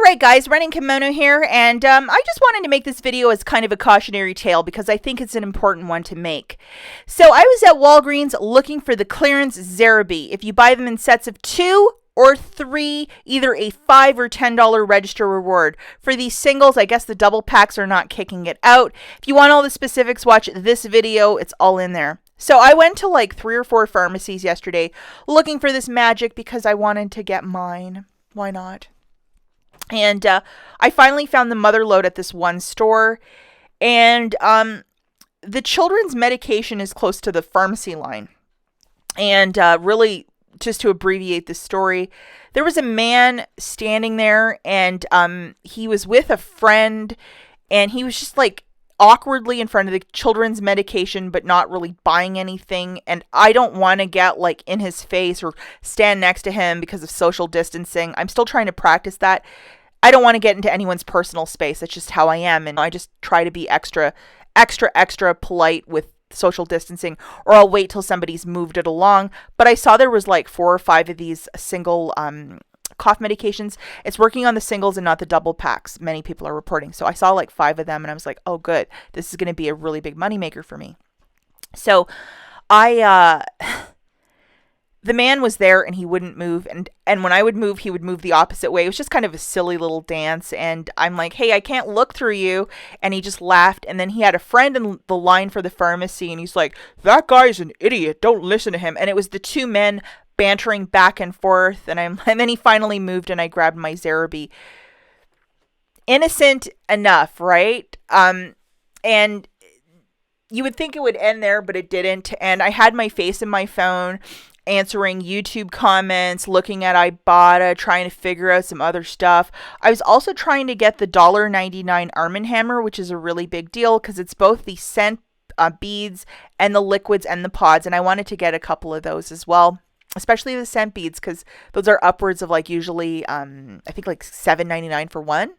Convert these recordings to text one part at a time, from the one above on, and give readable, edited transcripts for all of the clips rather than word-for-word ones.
Alright guys, Running Kimono here, and I just wanted to make this video as kind of a cautionary tale because I think it's an important one to make. So I was at Walgreens looking for the clearance Zerabee. If you buy them in sets of 2 or 3, either a $5 or $10 register reward. For these singles, I guess the double packs are not kicking it out. If you want all the specifics, watch this video. It's all in there. So I went to like 3 or 4 pharmacies yesterday looking for this magic because I wanted to get mine. Why not? And I finally found the mother load at this one store. And the children's medication is close to the pharmacy line. And really, just to abbreviate the story, there was a man standing there, and he was with a friend, and he was just like awkwardly in front of the children's medication, but not really buying anything. And I don't want to get like in his face or stand next to him because of social distancing. I'm still trying to practice that. I don't want to get into anyone's personal space. That's just how I am. And I just try to be extra polite with social distancing, or I'll wait till somebody's moved it along. But I saw there was like 4 or 5 of these single cough medications. It's working on the singles and not the double packs, many people are reporting. So I saw like 5 of them, and I was like, oh good, this is going to be a really big moneymaker for me. So the man was there and he wouldn't move. And when I would move, he would move the opposite way. It was just kind of a silly little dance. And I'm like, hey, I can't look through you. And he just laughed. And then he had a friend in the line for the pharmacy. And he's like, that guy's an idiot. Don't listen to him. And it was the 2 men bantering back and forth. And then he finally moved and I grabbed my Zerabee. Innocent enough, right? And you would think it would end there, but it didn't. And I had my face in my phone, answering YouTube comments, looking at IBOTTA, trying to figure out some other stuff. I was also trying to get the $1.99 Arm & Hammer, which is a really big deal because it's both the scent beads and the liquids and the pods, and I wanted to get a couple of those as well, especially the scent beads because those are upwards of like usually I think like $7.99 for one.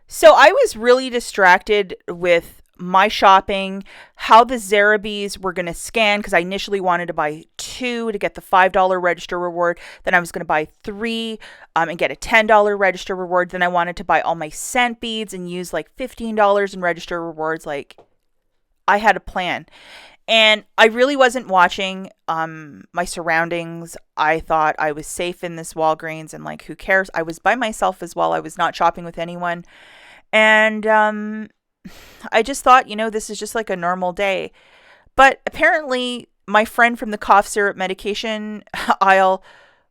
So I was really distracted with my shopping, how the Zerabees were going to scan, because I initially wanted to buy 2 to get the $5 register reward. Then I was going to buy 3 and get a $10 register reward. Then I wanted to buy all my scent beads and use like $15 in register rewards. Like, I had a plan. And I really wasn't watching my surroundings. I thought I was safe in this Walgreens and like, who cares? I was by myself as well. I was not shopping with anyone. And I just thought, this is just like a normal day. But apparently my friend from the cough syrup medication aisle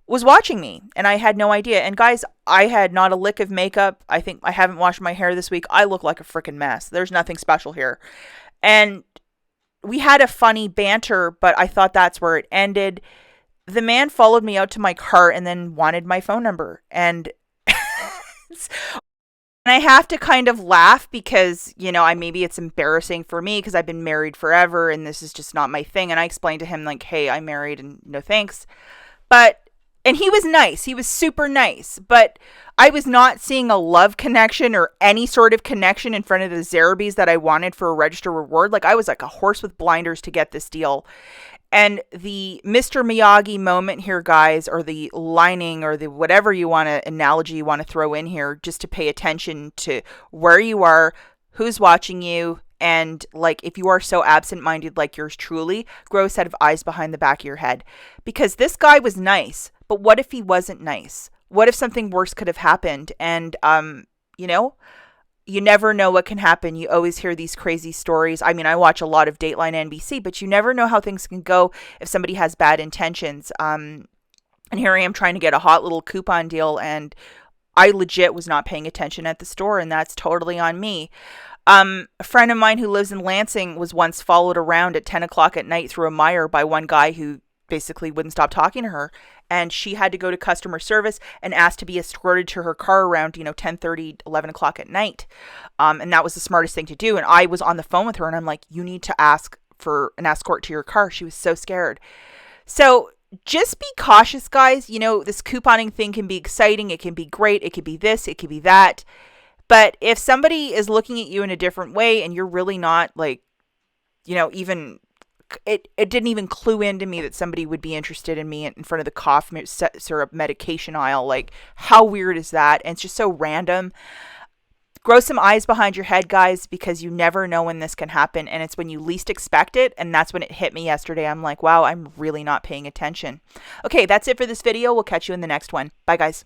was watching me and I had no idea. And guys, I had not a lick of makeup. I think I haven't washed my hair this week. I look like a freaking mess. There's nothing special here. And we had a funny banter, but I thought that's where it ended. The man followed me out to my car and then wanted my phone number. And And I have to kind of laugh because, maybe it's embarrassing for me because I've been married forever and this is just not my thing. And I explained to him like, hey, I'm married and no thanks. And he was nice. He was super nice. But I was not seeing a love connection or any sort of connection in front of the Zerabees that I wanted for a register reward. Like I was like a horse with blinders to get this deal. And the Mr. Miyagi moment here, guys, or the lining or the whatever analogy you want to throw in here, just to pay attention to where you are, who's watching you, and like if you are so absent-minded like yours truly, grow a set of eyes behind the back of your head. Because this guy was nice, but what if he wasn't nice? What if something worse could have happened? And, you never know what can happen. You always hear these crazy stories. I mean, I watch a lot of Dateline NBC, but you never know how things can go if somebody has bad intentions. And here I am trying to get a hot little coupon deal, and I legit was not paying attention at the store, and that's totally on me. A friend of mine who lives in Lansing was once followed around at 10 o'clock at night through a mire by one guy who basically wouldn't stop talking to her. And she had to go to customer service and ask to be escorted to her car around, 10:30, 11 o'clock at night. And that was the smartest thing to do. And I was on the phone with her and I'm like, you need to ask for an escort to your car. She was so scared. So just be cautious, guys. This couponing thing can be exciting. It can be great. It could be this. It could be that. But if somebody is looking at you in a different way and you're really not like, even it didn't even clue into me that somebody would be interested in me in front of the cough syrup medication aisle. Like, how weird is that? And it's just so random. Grow some eyes behind your head, guys, because you never know when this can happen. And it's when you least expect it. And that's when it hit me yesterday. I'm like, wow, I'm really not paying attention. Okay, that's it for this video. We'll catch you in the next one. Bye, guys.